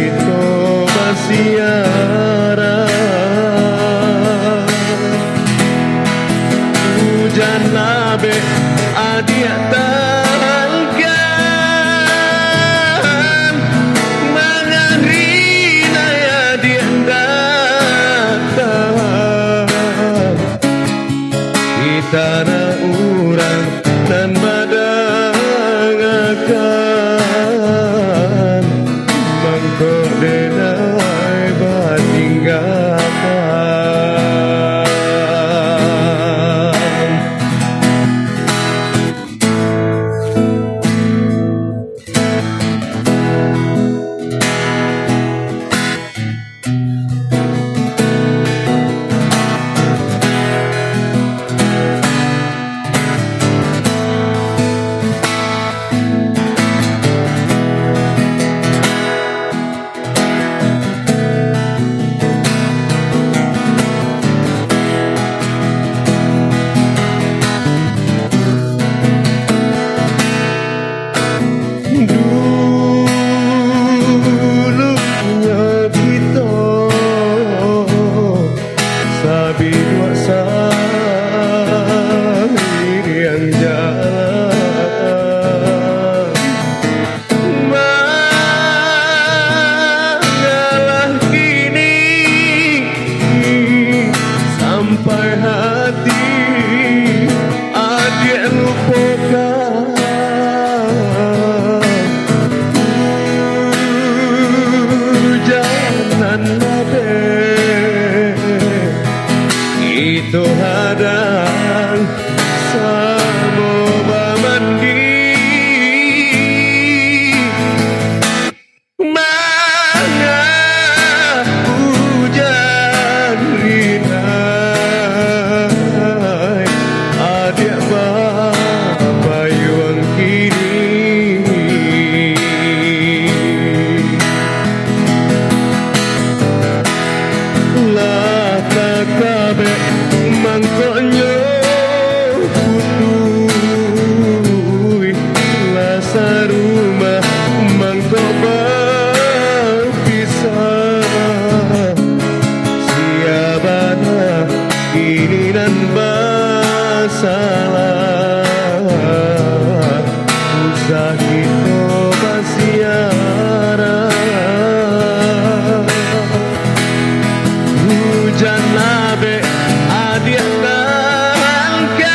kita basiara hujan labe adia talkan mangarina ya dia datang di tanah urang dan badang akan mangko denai batinggalkan bidua sahir yang jalan mengalah kini sampai hati adik lupakan hujanan labe itu hadang sama mandi mana hujan rinai adik bapa yang kini lah tak kabeh mangkonyo putui lasa rumah mangko berpisah siabana ini dan masalah usah kita basiara hujan labe adia talkan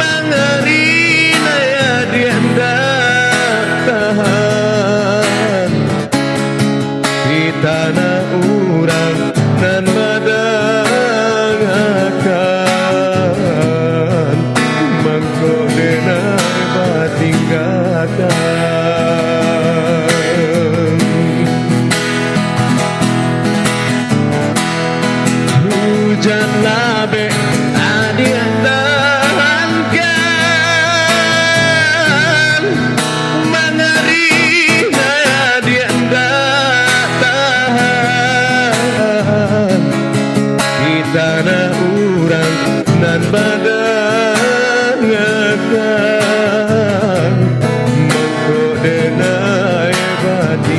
mangarina ya dia tahan di tanah urang dan badang akan mangko denai batinggalkan hujan labe adia talkan mangarina dia tahan di tanah urang dan badang akan mangko denai batinggalkan